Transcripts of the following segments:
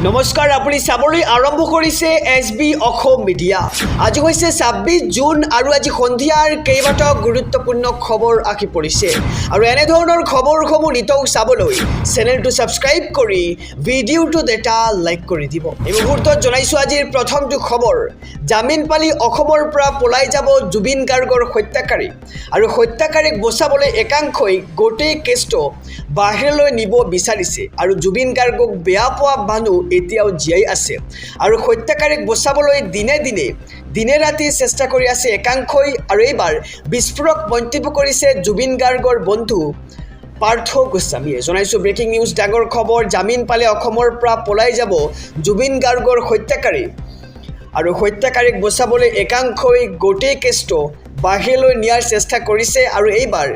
নমস্কাৰ, আপুনি চাবলৈ আৰম্ভ কৰিছে SB অসম মিডিয়া। আজি হৈছে 26 জুন আৰু আজি সন্ধিয়াৰ কেইবাটাও গুৰুত্বপূৰ্ণ খবৰ আহি পৰিছে আৰু এনেধৰণৰ খবৰসমূহ নিতৌ চাবলৈ চেনেলটো ছাবস্ক্ৰাইব কৰি ভিডিঅ'টোত এটা লাইক কৰি দিব। এই মুহূৰ্তত জনাইছোঁ আজিৰ প্ৰথমটো খবৰ। জামিন পালি অসমৰ পৰা পলাই যাব জুবিন গাৰ্গৰ হত্যাকাৰী আৰু হত্যাকাৰীক বচাবলৈ একাংশই গোটেই কেছটো বাহিৰলৈ নিব বিচাৰিছে আৰু জুবিন গাৰ্গক বেয়া পোৱা মানুহ এতিয়াও জীয়াই আছে আৰু হত্যাকাৰীক বচাবলৈ দিনে ৰাতি চেষ্টা কৰি আছে একাংশই আৰু এইবাৰ বিস্ফোৰক মন্তব্য কৰিছে জুবিন গাৰ্গৰ বন্ধু পাৰ্থ গোস্বামীয়ে। জনাইছোঁ ব্ৰেকিং নিউজ, ডাঙৰ খবৰ। জামিন পালে অসমৰ পৰা পলাই যাব জুবিন গাৰ্গৰ হত্যাকাৰী আৰু হত্যাকাৰীক বচাবলৈ একাংশই গোটেই কেছটো বাহিৰলৈ নিয়াৰ চেষ্টা কৰিছে আৰু এইবাৰ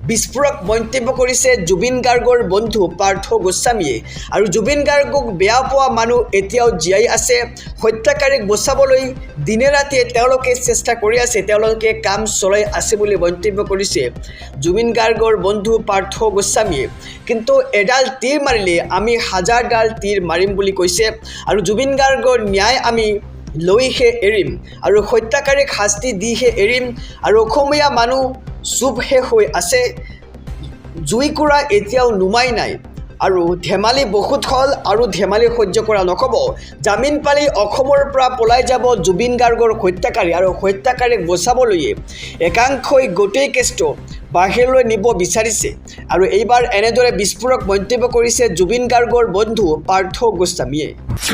বিস্ফোৰক মন্তব্য কৰিছে জুবিন গাৰ্গৰ বন্ধু পাৰ্থ গোস্বামীয়ে আৰু জুবিন গাৰ্গক বেয়া পোৱা মানুহ এতিয়াও জীয়াই আছে। হত্যাকাৰীক বচাবলৈ দিনে ৰাতিয়ে তেওঁলোকে চেষ্টা কৰি আছে, তেওঁলোকে কাম চলাই আছে বুলি মন্তব্য কৰিছে জুবিন গাৰ্গৰ বন্ধু পাৰ্থ গোস্বামীয়ে। কিন্তু এডাল তীৰ মাৰিলে আমি হাজাৰডাল তীৰ মাৰিম বুলি কৈছে আৰু জুবিন গাৰ্গৰ ন্যায় আমি লৈহে এৰিম আৰু হত্যাকাৰীক শাস্তি দিহে এৰিম আৰু অসমীয়া মানুহ চুপহে হৈ আছে, জুইকুৰা এতিয়াও নুমাই নাই আৰু ধেমালি বহুত হ'ল আৰু ধেমালি সহ্য কৰা নক'ব। জামিন পালি অসমৰ পৰা পলাই যাব জুবিন গাৰ্গৰ হত্যাকাৰী আৰু হত্যাকাৰীক বচাবলৈয়ে একাংশই গোটেই কেছটো বাহিৰলৈ নিব বিচাৰিছে আৰু এইবাৰ এনেদৰে বিস্ফোৰক মন্তব্য কৰিছে জুবিন গাৰ্গৰ বন্ধু পাৰ্থ গোস্বামীয়ে।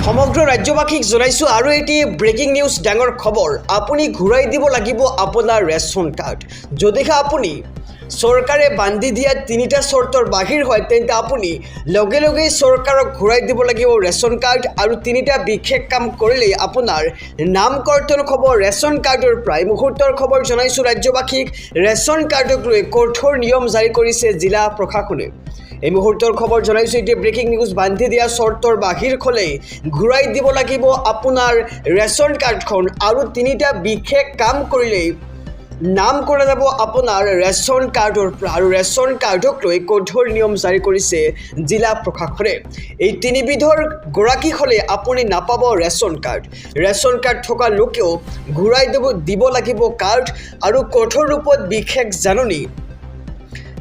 সমগ্ৰ ৰাজ্যবাসীক জনাইছোঁ আৰু এটি ব্ৰেকিং নিউজ, ডাঙৰ খবৰ। আপুনি ঘূৰাই দিব লাগিব আপোনাৰ ৰেচন কাৰ্ড। যদিহে আপুনি চৰকাৰে বান্ধি দিয়া 3টা চৰ্তৰ বাহিৰ হয় তেন্তে আপুনি লগে লগে চৰকাৰক ঘূৰাই দিব লাগিব ৰেচন কাৰ্ড আৰু 3টা বিশেষ কাম কৰিলেই আপোনাৰ নাম কৰ্তন হ'ব ৰেচন কাৰ্ডৰ পৰা। এই মুহূৰ্তৰ খবৰ জনাইছোঁ ৰাজ্যবাসীক। ৰেচন কাৰ্ডক লৈ কঠোৰ নিয়ম জাৰি কৰিছে জিলা প্ৰশাসনে। এই মুহূৰ্তৰ খবৰ জনাইছোঁ এতিয়া ব্ৰেকিং নিউজ। বান্ধি দিয়া চৰ্তৰ বাহিৰ হ'লেই ঘূৰাই দিব লাগিব আপোনাৰ ৰেচন কাৰ্ডখন আৰু 3টা বিশেষ কাম কৰিলেই নাম কৰা যাব আপোনাৰ ৰেচন কাৰ্ডৰ পৰা আৰু ৰেচন কাৰ্ডক লৈ কঠোৰ নিয়ম জাৰি কৰিছে জিলা প্ৰশাসনে। এই 3বিধৰ গৰাকী হ'লে আপুনি নাপাব ৰেচন কাৰ্ড। ৰেচন কাৰ্ড থকা লোকেও ঘূৰাই দিব লাগিব কাৰ্ড আৰু কঠোৰ ৰূপত বিশেষ জাননী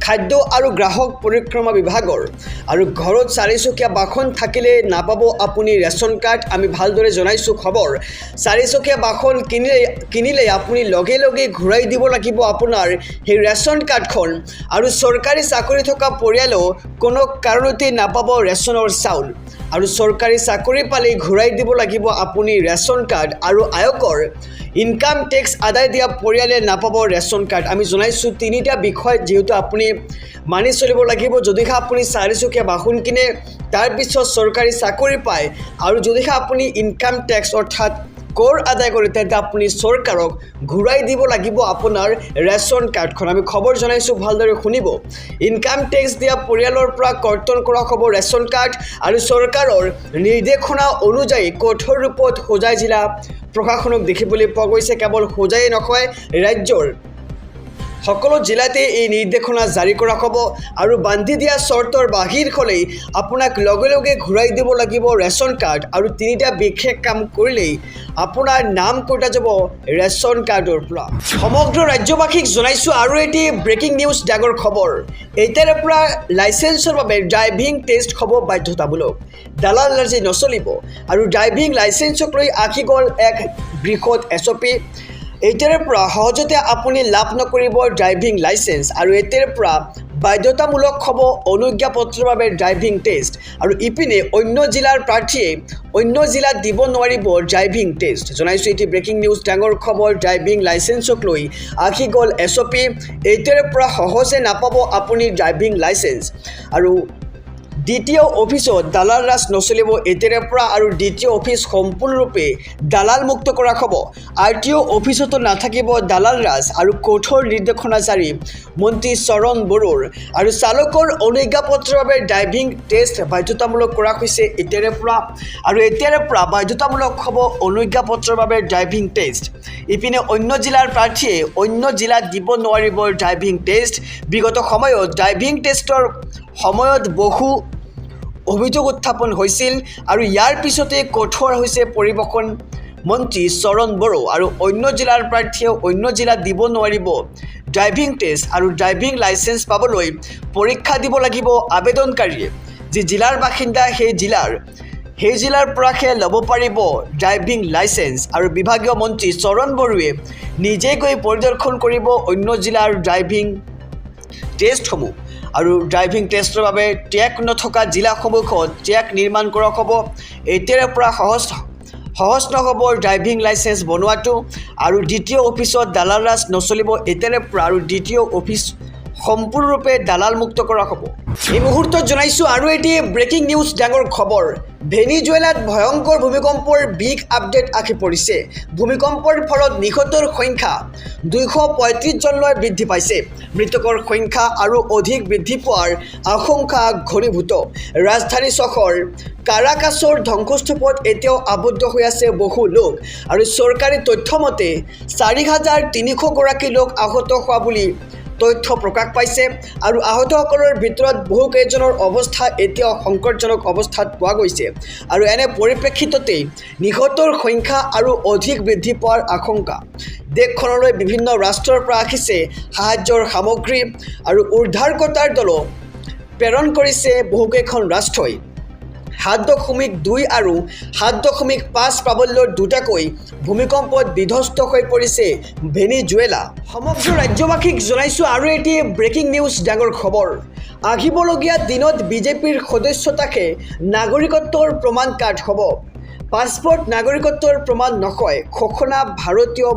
খাদ্য আৰু গ্ৰাহক পৰিক্ৰমা বিভাগৰ আৰু ঘৰত 4চকীয়া বাহন থাকিলে নাপাব আপুনি ৰেচন কাৰ্ড। আমি ভালদৰে জনাইছোঁ খবৰ। 4চকীয়া বাহন কিনিলে আপুনি লগে লগে ঘূৰাই দিব লাগিব আপোনাৰ সেই ৰেচন কাৰ্ডখন আৰু চৰকাৰী চাকৰি থকা পৰিয়ালেও কোনো কাৰণতে নাপাব ৰেচনৰ চাউল আৰু চৰকাৰী চাকৰি পালেই ঘূৰাই দিব লাগিব আপুনি ৰেচন কাৰ্ড আৰু আয়কৰ ইনকাম টেক্স আদায় দিয়া পৰিয়ালে নাপাব ৰেচন কাৰ্ড। আমি জনাইছোঁ 3টা বিষয় যিহেতু আপুনি মানি চলিব লাগিব। যদিহে আপুনি 4চকীয়া বাহন কিনে, তাৰপিছত চৰকাৰী চাকৰি পায় আৰু যদিহে আপুনি ইনকাম টেক্স অৰ্থাৎ কৰ আদায় কৰে তেন্তে আপুনি চৰকাৰক ঘূৰাই দিব লাগিব আপোনাৰ ৰেচন কাৰ্ডখন। আমি খবৰ জনাইছোঁ, ভালদৰে শুনিব। ইনকাম টেক্স দিয়া পৰিয়ালৰ পৰা কৰ্তন কৰা হ'ব ৰেচন কাৰ্ড আৰু চৰকাৰৰ নিৰ্দেশনা অনুযায়ী কঠোৰ ৰূপত হোজাই জিলা প্ৰশাসনক দেখিবলৈ পোৱা গৈছে। কেৱল হোজাই নহয়, ৰাজ্যৰ সকলো জিলাতে এই নিৰ্দেশনা জাৰি কৰা হ'ব আৰু বান্ধি দিয়া চৰ্তৰ বাহিৰ হ'লেই আপোনাক লগে লগে ঘূৰাই দিব লাগিব ৰেচন কাৰ্ড আৰু 3টা বিশেষ কাম কৰিলেই আপোনাৰ নাম কটা যাব ৰেচন কাৰ্ডৰ পৰা। সমগ্ৰ ৰাজ্যবাসীক জনাইছোঁ আৰু এটি ব্ৰেকিং নিউজ, ডাঙৰ খবৰ। এতিয়াৰে পৰা লাইচেন্সৰ বাবে ড্ৰাইভিং টেষ্ট হ'ব বাধ্যতামূলক। দালালৰাজি নচলিব আৰু ড্ৰাইভিং লাইচেন্সক লৈ আহি গ'ল এক বৃহৎ SOP। এতিয়াৰে পৰা সহজতে আপুনি লাভ নকৰিব ড্ৰাইভিং লাইচেন্স আৰু এতিয়াৰে পৰা বাধ্যতামূলক হ'ব অনুজ্ঞাপত্ৰৰ বাবে ড্ৰাইভিং টেষ্ট আৰু ইপিনে অন্য জিলাৰ প্ৰাৰ্থীয়ে অন্য জিলাত দিব নোৱাৰিব ড্ৰাইভিং টেষ্ট। জনাইছোঁ এটি ব্ৰেকিং নিউজ, ডাঙৰ খবৰ। ড্ৰাইভিং লাইচেন্সক লৈ আহি গ'ল SOP। এতিয়াৰে পৰা সহজে নাপাব আপুনি ড্ৰাইভিং লাইচেন্স আৰু দ্বিতীয় অফিচত দালাল ৰাজ নচলিব এতিয়াৰে পৰা আৰু দ্বিতীয় অফিচ সম্পূৰ্ণৰূপে দালাল মুক্ত কৰা হ'ব। RTO অফিচতো নাথাকিব দালাল ৰাজ আৰু কঠোৰ নিৰ্দেশনা জাৰি মন্ত্ৰী চৰণ বড়োৰ আৰু চালকৰ অনুজ্ঞাপত্ৰৰ বাবে ড্ৰাইভিং টেষ্ট বাধ্যতামূলক কৰা হৈছে এতিয়াৰে পৰা আৰু এতিয়াৰে পৰা বাধ্যতামূলক হ'ব অনুজ্ঞাপত্ৰৰ বাবে ড্ৰাইভিং টেষ্ট। ইপিনে অন্য জিলাৰ প্ৰাৰ্থীয়ে অন্য জিলাত দিব নোৱাৰিব ড্ৰাইভিং টেষ্ট। বিগত সময়ত ড্ৰাইভিং টেষ্টৰ সময়ত বহু অভিযোগ উত্থাপন হৈছিল আৰু ইয়াৰ পিছতে কঠোৰ হৈছে পৰিবহণ মন্ত্ৰী চৰণ বড়ো আৰু অন্য জিলাৰ প্ৰাৰ্থীয়ে অন্য জিলাত দিব নোৱাৰিব ড্ৰাইভিং টেষ্ট আৰু ড্ৰাইভিং লাইচেন্স পাবলৈ পৰীক্ষা দিব লাগিব আবেদনকাৰীয়ে যি জিলাৰ বাসিন্দা সেই জিলাৰ পৰাহে ল'ব পাৰিব ড্ৰাইভিং লাইচেন্স আৰু বিভাগীয় মন্ত্ৰী চৰণ বড়োৱে নিজে গৈ পৰিদৰ্শন কৰিব অন্য জিলাৰ ড্ৰাইভিং টেষ্টসমূহ আৰু ড্ৰাইভিং টেষ্টৰ বাবে ট্ৰেক নথকা জিলাসমূহত ট্ৰেক নিৰ্মাণ কৰা হ'ব এতিয়াৰে পৰা সহজ নহ'ব ড্ৰাইভিং লাইচেন্স বনোৱাটো আৰু দ্বিতীয় অফিচত দালাল ৰাজ নচলিব এতিয়াৰে পৰা আৰু দ্বিতীয় অফিচ সম্পূৰ্ণৰূপে দালাল মুক্ত কৰা হ'ব এই মুহূৰ্তত জনাইছোঁ আৰু এটি ব্ৰেকিং নিউজ ডাঙৰ খবৰ ভেনিজুৱেলাত ভয়ংকৰ ভূমিকম্পৰ বিগ আপডেট আহি পৰিছে ভূমিকম্পৰ ফলত নিহতৰ সংখ্যা 235 জনলৈ বৃদ্ধি পাইছে মৃতকৰ সংখ্যা আৰু অধিক বৃদ্ধি পোৱাৰ আশংকা ঘনীভূত ৰাজধানী চহৰ কাৰাকাছৰ ধ্বংসস্তূপত এতিয়াও আবদ্ধ হৈ আছে বহু লোক আৰু চৰকাৰী তথ্য মতে 4,300 গৰাকী লোক আহত হোৱা বুলি তথ্য প্ৰকাশ পাইছে আৰু আহতসকলৰ ভিতৰত বহুকেইজনৰ অৱস্থা এতিয়াও সংকটজনক অৱস্থাত পোৱা গৈছে আৰু এনে পৰিপ্ৰেক্ষিততেই নিহতৰ সংখ্যা আৰু অধিক বৃদ্ধি পোৱাৰ আশংকা দেশখনলৈ বিভিন্ন ৰাষ্ট্ৰৰ পৰা আহিছে সাহায্যৰ সামগ্ৰী আৰু উদ্ধাৰকৰ্তাৰ দলো প্ৰেৰণ কৰিছে বহুকেইখন ৰাষ্ট্ৰই 7.2 আৰু 7.5 প্ৰাবল্যৰ দুটাকৈ ভূমিকম্পত বিধ্বস্ত হৈ পৰিছে ভেনিজুৱেলা সমগ্ৰ ৰাজ্যবাসীক জনাইছোঁ আৰু এটি ব্ৰেকিং নিউজ ডাঙৰ খবৰ আহিবলগীয়া দিনত বিজেপিৰ সদস্যতাকে নাগৰিকত্বৰ প্ৰমাণ কাৰ্ড হ'ব পাছপোৰ্ট নাগৰিকত্বৰ প্ৰমাণ নহয় ঘোষণা ভাৰতীয়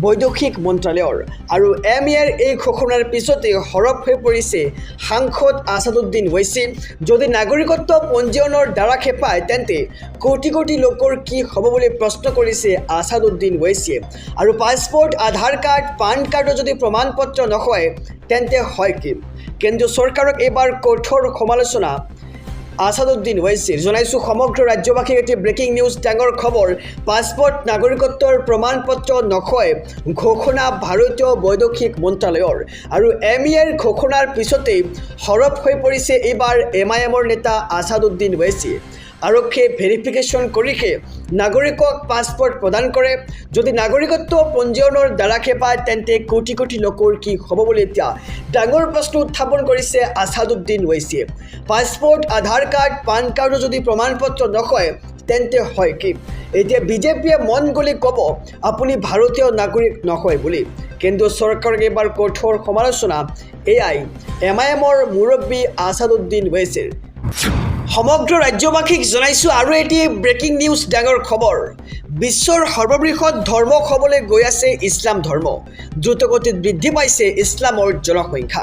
বৈদেশিক মন্ত্ৰালয়ৰ আৰু MEAৰ এই ঘোষণাৰ পিছতে হৰপ হৈ পৰিছে সাংসদ আছাদুদ্দিন ওৱেইছি যদি নাগৰিকত্ব পঞ্জীয়নৰ দ্বাৰা খেপায় তেন্তে কোটি কোটি লোকৰ কি হ'ব বুলি প্ৰশ্ন কৰিছে আছাদুদ্দিন ওৱেইছিয়ে আৰু পাছপোৰ্ট আধাৰ কাৰ্ড পান কাৰ্ডৰ যদি প্ৰমাণ পত্ৰ নহয় তেন্তে হয় কি কেন্দ্ৰীয় চৰকাৰক এইবাৰ কঠোৰ সমালোচনা আছাদুদ্দিন ওৱেইছিৰ জনাইছোঁ সমগ্ৰ ৰাজ্যবাসীক এটি ব্ৰেকিং নিউজ ডাঙৰ খবৰ পাছপোৰ্ট নাগৰিকত্বৰ প্ৰমাণ পত্ৰ নহয় ঘোষণা ভাৰতীয় বৈদেশিক মন্ত্ৰালয়ৰ আৰু MEAৰ ঘোষণাৰ পিছতেই হৰপ হৈ পৰিছে এইবাৰ MIMৰ নেতা আছাদুদ্দিন ওৱেইছি আৰক্ষীয়ে ভেৰিফিকেশ্যন কৰিহে নাগৰিকক পাছপোৰ্ট প্ৰদান কৰে যদি নাগৰিকত্ব পঞ্জীয়নৰ দ্বাৰা খেপায় তেন্তে কোটি কোটি লোকৰ কি হ'ব বুলি এতিয়া ডাঙৰ প্ৰশ্ন উত্থাপন কৰিছে আছাদুদ্দিন ওৱেইছিয়ে পাছপোৰ্ট আধাৰ কাৰ্ড পান কাৰ্ডৰ যদি প্ৰমাণ পত্ৰ নহয় তেন্তে হয় কি এতিয়া বিজেপিয়ে মন গ'লে ক'ব আপুনি ভাৰতীয় নাগৰিক নহয় বুলি কেন্দ্ৰীয় চৰকাৰক এইবাৰ কঠোৰ সমালোচনা এয়াই MIMৰ মুৰব্বী আছাদুদ্দিন ওৱেইছিৰ সমগ্ৰ ৰাজ্যবাসীক জনাইছোঁ আৰু এটি ব্ৰেকিং নিউজ ডাঙৰ খবৰ বিশ্বৰ সৰ্ববৃহৎ ধৰ্ম হ'বলৈ গৈ আছে ইছলাম ধৰ্ম দ্ৰুতগতিত বৃদ্ধি পাইছে ইছলামৰ জনসংখ্যা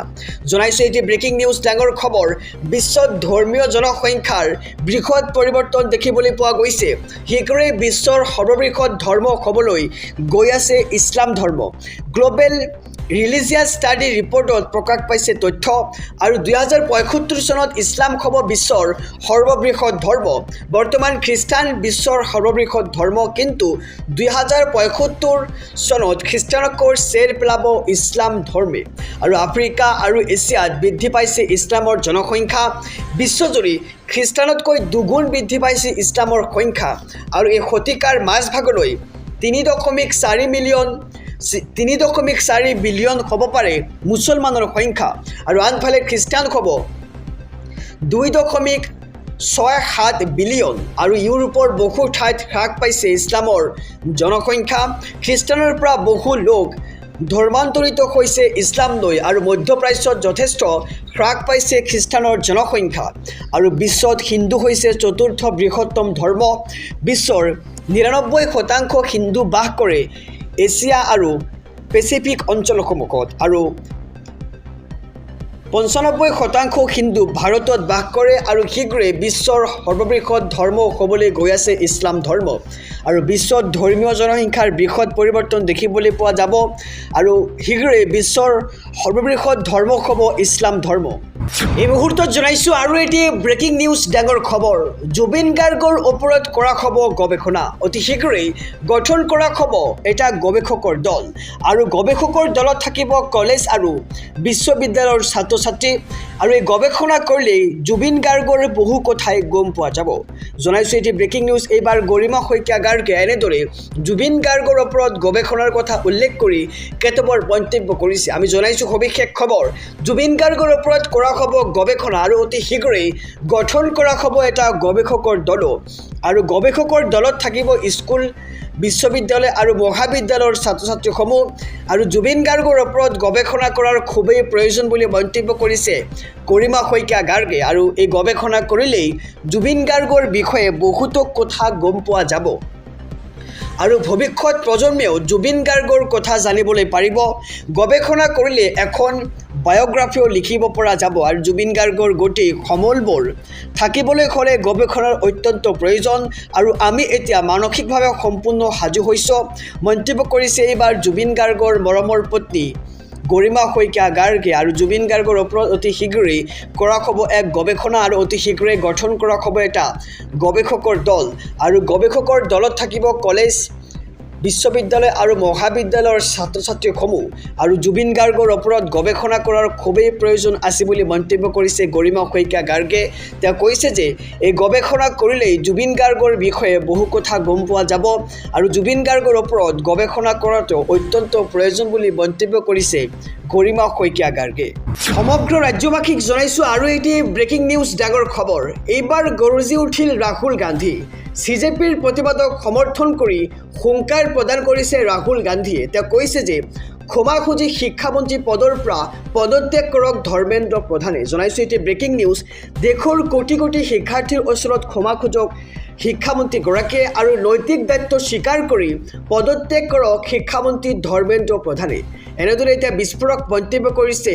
জনাইছোঁ এটি ব্ৰেকিং নিউজ ডাঙৰ খবৰ বিশ্বত ধৰ্মীয় জনসংখ্যাৰ বৃহৎ পৰিৱৰ্তন দেখিবলৈ পোৱা গৈছে শীঘ্ৰেই বিশ্বৰ সৰ্ববৃহৎ ধৰ্ম হ'বলৈ গৈ আছে ইছলাম ধৰ্ম গ্ল'বেল ৰিলিজিয়াছ ষ্টাডি ৰিপৰ্টত প্ৰকাশ পাইছে তথ্য আৰু 2075 চনত ইছলাম হ'ব বিশ্বৰ সৰ্ববৃহৎ ধৰ্ম বৰ্তমান খ্ৰীষ্টান বিশ্বৰ সৰ্ববৃহৎ ধৰ্ম কিন্তু 2075 চনত খ্ৰীষ্টানকৰ চেৰ পেলাব ইছলাম ধৰ্মে আৰু আফ্ৰিকা আৰু এছিয়াত বৃদ্ধি পাইছে ইছলামৰ জনসংখ্যা বিশ্বজুৰি খ্ৰীষ্টানতকৈ দুগুণ বৃদ্ধি পাইছে ইছলামৰ সংখ্যা আৰু এই শতিকাৰ মাজভাগলৈ 3.4 বিলিয়ন হ'ব পাৰে মুছলমানৰ সংখ্যা আৰু আনফালে খ্ৰীষ্টান হ'ব 2.67 বিলিয়ন আৰু ইউৰোপৰ বহু ঠাইত হ্ৰাস পাইছে ইছলামৰ জনসংখ্যা খ্ৰীষ্টানৰ পৰা বহু লোক ধৰ্মান্তৰিত হৈছে ইছলামলৈ আৰু মধ্যপ্ৰাচ্যত যথেষ্ট হ্ৰাস পাইছে খ্ৰীষ্টানৰ জনসংখ্যা আৰু বিশ্বত হিন্দু হৈছে চতুৰ্থ বৃহত্তম ধৰ্ম বিশ্বৰ 99% হিন্দু বাস কৰে এছিয়া আৰু পেচিফিক অঞ্চলসমূহত আৰু 95% হিন্দু ভাৰতত বাস কৰে আৰু শীঘ্ৰেই বিশ্বৰ সৰ্ববৃহৎ ধৰ্ম হ'বলৈ গৈ আছে ইছলাম ধৰ্ম আৰু বিশ্বত ধৰ্মীয় জনসংখ্যাৰ বৃহৎ পৰিৱৰ্তন দেখিবলৈ পোৱা যাব আৰু শীঘ্ৰেই বিশ্বৰ সৰ্ববৃহৎ ধৰ্ম হ'ব ইছলাম ধৰ্ম এই মুহূৰ্তত জনাইছোঁ আৰু এটি ব্ৰেকিং নিউজ ডাঙৰ খবৰ জুবিন গাৰ্গৰ ওপৰত কৰা হ'ব গৱেষণা অতি শীঘ্ৰেই গঠন কৰা হ'ব এটা গৱেষকৰ দল আৰু গৱেষকৰ দলত থাকিব কলেজ আৰু বিশ্ববিদ্যালয়ৰ ছাত্ৰ ছাত্ৰী আৰু এই গৱেষণা কৰিলেই জুবিন গাৰ্গৰ বহু কথাই গম পোৱা যাব জনাইছোঁ এটি ব্ৰেকিং নিউজ এইবাৰ গৰিমা শইকীয়া গাৰ্গে এনেদৰে জুবিন গাৰ্গৰ ওপৰত গৱেষণাৰ কথা উল্লেখ কৰি কেতবোৰ মন্তব্য কৰিছে আমি জনাইছোঁ সবিশেষ খবৰ জুবিন গাৰ্গৰ ওপৰত কৰা হ'ব গৱেষণা আৰু অতি শীঘ্ৰেই গঠন কৰা হ'ব এটা গৱেষকৰ দল আৰু গৱেষকৰ দলত থাকিব স্কুল বিশ্ববিদ্যালয় আৰু মহাবিদ্যালয়ৰ ছাত্ৰ ছাত্ৰীসমূহ আৰু জুবিন গাৰ্গৰ ওপৰত গৱেষণা কৰাৰ খুবেই প্ৰয়োজন বুলি মন্তব্য কৰিছে গৰিমা শইকীয়া গাৰ্গে আৰু এই গৱেষণা কৰিলেই জুবিন গাৰ্গৰ বিষয়ে বহুতো কথা গম পোৱা যাব আৰু ভৱিষ্যত প্ৰজন্মেও জুবিন গাৰ্গৰ কথা জানিবলৈ পাৰিব গৱেষণা কৰিলে এখন বায়োগ্ৰাফিও লিখিব পৰা যাব আৰু জুবিন গাৰ্গৰ গোটেই সমলবোৰ থাকিবলৈ হ'লে গৱেষণাৰ অত্যন্ত প্ৰয়োজন আৰু আমি এতিয়া মানসিকভাৱে সম্পূৰ্ণ সাজু হৈছোঁ মন্তব্য কৰিছে এইবাৰ জুবিন গাৰ্গৰ মৰমৰ পত্নী গৰিমা শইকীয়া গাৰ্গে আৰু জুবিন গাৰ্গৰ ওপৰত অতি শীঘ্ৰেই কৰা হ'ব এক গৱেষণা আৰু অতি শীঘ্ৰেই গঠন কৰা হ'ব এটা গৱেষকৰ দল আৰু গৱেষকৰ দলত থাকিব কলেজ বিশ্ববিদ্যালয় আৰু মহাবিদ্যালয়ৰ ছাত্ৰ ছাত্ৰীসমূহ আৰু জুবিন গাৰ্গৰ ওপৰত গৱেষণা কৰাৰ খুবেই প্ৰয়োজন আছে বুলি মন্তব্য কৰিছে গৰিমা শইকীয়া গাৰ্গে তেওঁ কৈছে যে এই গৱেষণা কৰিলেই জুবিন গাৰ্গৰ বিষয়ে বহু কথা গম পোৱা যাব আৰু জুবিন গাৰ্গৰ ওপৰত গৱেষণা কৰাটো অত্যন্ত প্ৰয়োজন বুলি মন্তব্য কৰিছে গৰিমা শইকীয়া গাৰ্গে সমগ্ৰ ৰাজ্যবাসীক জনাইছোঁ আৰু এটি ব্ৰেকিং নিউজ ডাঙৰ খবৰ এইবাৰ গৰজি উঠিল ৰাহুল গান্ধী CJPৰ প্ৰতিবাদক সমৰ্থন কৰি হুংকাৰ প্ৰদান কৰিছে ৰাহুল গান্ধীয়ে তেওঁ কৈছে যে ক্ষমা খুজি শিক্ষামন্ত্ৰী পদৰ পৰা পদত্যাগ কৰক ধৰ্মেন্দ্ৰ প্ৰধানে জনাইছোঁ এটি ব্ৰেকিং নিউজ দেশৰ কোটি কোটি শিক্ষাৰ্থীৰ ওচৰত ক্ষমা খোজক শিক্ষামন্ত্ৰীগৰাকীয়ে আৰু নৈতিক দায়িত্ব স্বীকাৰ কৰি পদত্যাগ কৰক শিক্ষামন্ত্ৰী ধৰ্মেন্দ্ৰ প্ৰধানে এনেদৰে এতিয়া বিস্ফোৰক মন্তব্য কৰিছে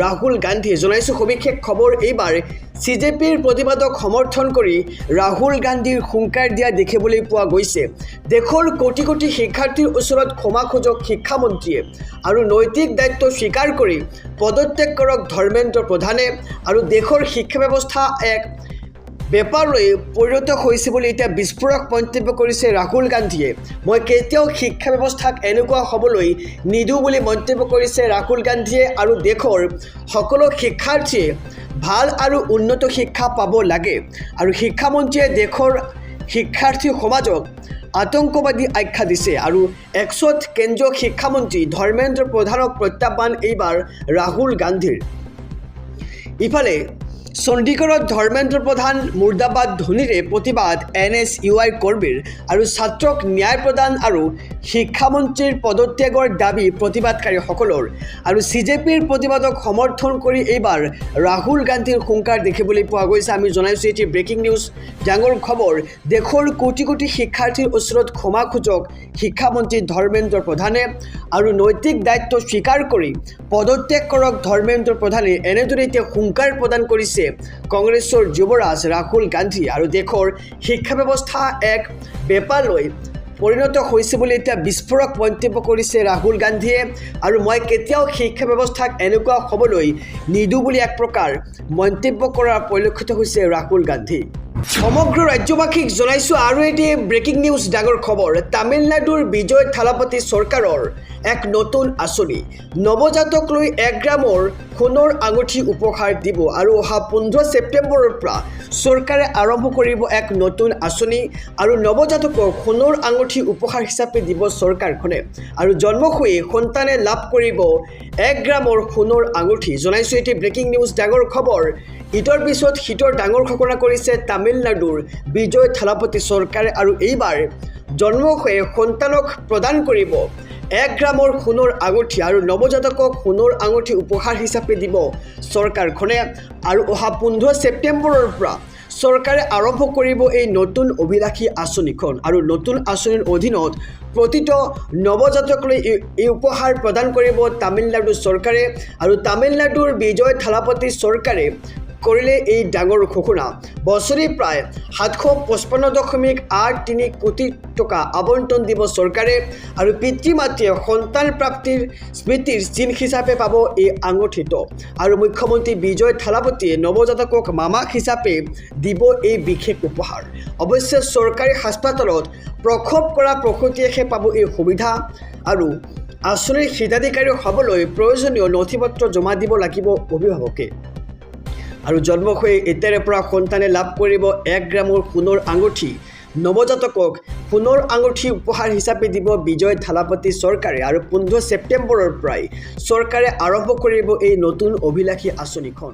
ৰাহুল গান্ধীয়ে জনাইছোঁ সবিশেষ খবৰ এইবাৰ CJPৰ প্ৰতিবাদক সমৰ্থন কৰি ৰাহুল গান্ধীৰ হুংকাৰ দিয়া দেখিবলৈ পোৱা গৈছে দেশৰ কোটি কোটি শিক্ষাৰ্থীৰ ওচৰত ক্ষমা খোজক শিক্ষামন্ত্ৰীয়ে আৰু নৈতিক দায়িত্ব স্বীকাৰ কৰি পদত্যাগ কৰক ধৰ্মেন্দ্ৰ প্ৰধানে আৰু দেশৰ শিক্ষা ব্যৱস্থা এক বেপাৰলৈ পৰিণত হৈছে বুলি এতিয়া বিস্ফোৰক মন্তব্য কৰিছে ৰাহুল গান্ধীয়ে মই কেতিয়াও শিক্ষা ব্যৱস্থাক এনেকুৱা হ'বলৈ নিদিওঁ বুলি মন্তব্য কৰিছে ৰাহুল গান্ধীয়ে আৰু দেশৰ সকলো শিক্ষাৰ্থীয়ে ভাল আৰু উন্নত শিক্ষা পাব লাগে আৰু শিক্ষামন্ত্ৰীয়ে দেশৰ শিক্ষাৰ্থী সমাজক আতংকবাদী আখ্যা দিছে আৰু একচত কেন্দ্ৰীয় শিক্ষামন্ত্ৰী ধৰ্মেন্দ্ৰ প্ৰধানক প্ৰত্যাহ্বান এইবাৰ ৰাহুল গান্ধীৰ ইফালে চণ্ডীগড়ত ধৰ্মেন্দ্ৰ প্ৰধান মুৰ্দাবাদ ধ্বনিৰে প্ৰতিবাদ NSUI কৰ্মীৰ আৰু ছাত্ৰক ন্যায় প্ৰদান আৰু শিক্ষামন্ত্ৰীৰ পদত্যাগৰ দাবী প্ৰতিবাদকাৰীসকলৰ আৰু CJPৰ প্ৰতিবাদক সমৰ্থন কৰি এইবাৰ ৰাহুল গান্ধীৰ হুংকাৰ দেখিবলৈ পোৱা গৈছে আমি জনাইছোঁ এটি ব্ৰেকিং নিউজ ডাঙৰ খবৰ দেশৰ কোটি কোটি শিক্ষাৰ্থীৰ ওচৰত ক্ষমা খোজক শিক্ষামন্ত্ৰী ধৰ্মেন্দ্ৰ প্ৰধানে আৰু নৈতিক দায়িত্ব স্বীকাৰ কৰি পদত্যাগ কৰক ধৰ্মেন্দ্ৰ প্ৰধানে এনেদৰে এতিয়া হুংকাৰ প্ৰদান কৰিছে কংগ্ৰেছৰ যুৱৰাজ ৰাহুল গান্ধী আৰু দেশৰ শিক্ষা ব্যৱস্থা এক বেপাৰলৈ পৰিণত হৈছে বুলি এতিয়া বিস্ফোৰক মন্তব্য কৰিছে ৰাহুল গান্ধীয়ে আৰু মই কেতিয়াও শিক্ষা ব্যৱস্থাক এনেকুৱা হ'বলৈ নিদিওঁ বুলি এক প্ৰকাৰ মন্তব্য কৰাৰ পৰিলক্ষিত হৈছে ৰাহুল গান্ধী সমগ্ৰ ৰাজ্যবাসীক জনাইছোঁ আৰু এটি ব্ৰেকিং নিউজ ডাঙৰ খবৰ তামিলনাডুৰ বিজয় থালাপতি চৰকাৰৰ এক নতুন আঁচনি নৱজাতক লৈ 1 গ্ৰামৰ সোণৰ আঙুঠি উপহাৰ দিব আৰু অহা 15 ছেপ্টেম্বৰৰ পৰা চৰকাৰে আৰম্ভ কৰিব এক নতুন আঁচনি আৰু নৱজাতকক সোণৰ আঙুঠি উপহাৰ হিচাপে দিব চৰকাৰখনে আৰু জন্ম হৈ সন্তানে লাভ কৰিব 1 গ্ৰামৰ সোণৰ আঙুঠি জনাইছোঁ এটি ব্ৰেকিং নিউজ ডাঙৰ খবৰ ইটোৰ পিছত সিটোৰ ডাঙৰ ঘোষণা কৰিছে তামিলনাডুৰ বিজয় থালাপতি চৰকাৰে আৰু এইবাৰ জন্ম হৈ সন্তানক প্ৰদান কৰিব 1 গ্ৰামৰ সোণৰ আঙুঠি আৰু নৱজাতকক সোণৰ আঙুঠি উপহাৰ হিচাপে দিব চৰকাৰখনে আৰু অহা 15 ছেপ্টেম্বৰৰ পৰা চৰকাৰে আৰম্ভ কৰিব এই নতুন অভিলাষী আঁচনিখন আৰু নতুন আঁচনিৰ অধীনত প্ৰতিটো নৱজাতকলৈ এই উপহাৰ প্ৰদান কৰিব তামিলনাডু চৰকাৰে আৰু তামিলনাডুৰ বিজয় থালাপতি চৰকাৰে কৰিলে এই ডাঙৰ ঘোষণা। বছৰি প্ৰায় 755.83 কোটি টকা আবণ্টন দিব চৰকাৰে আৰু পিতৃ মাতৃয়ে সন্তান প্ৰাপ্তিৰ স্মৃতিৰ চিন হিচাপে পাব এই আঙুঠিটো। আৰু মুখ্যমন্ত্ৰী বিজয় থালাপতিয়ে নৱজাতকক মামাক হিচাপে দিব এই বিশেষ উপহাৰ। অৱশ্যে চৰকাৰী হাস্পতালত প্ৰসৱ কৰা প্ৰসূতিয়েহে পাব এই সুবিধা আৰু আঁচনিৰ হিতাধিকাৰী হ'বলৈ প্ৰয়োজনীয় নথিপত্ৰ জমা দিব লাগিব অভিভাৱকে। আৰু জন্ম হৈ এতিয়াৰে পৰা সন্তানে লাভ কৰিব 1 গ্ৰামৰ সোণৰ আঙুঠি। নৱজাতকক সোণৰ আঙুঠি উপহাৰ হিচাপে দিব বিজয় থালাপতি চৰকাৰে আৰু 15 ছেপ্টেম্বৰৰ পৰাই চৰকাৰে আৰম্ভ কৰিব এই নতুন অভিলাষী আঁচনিখন।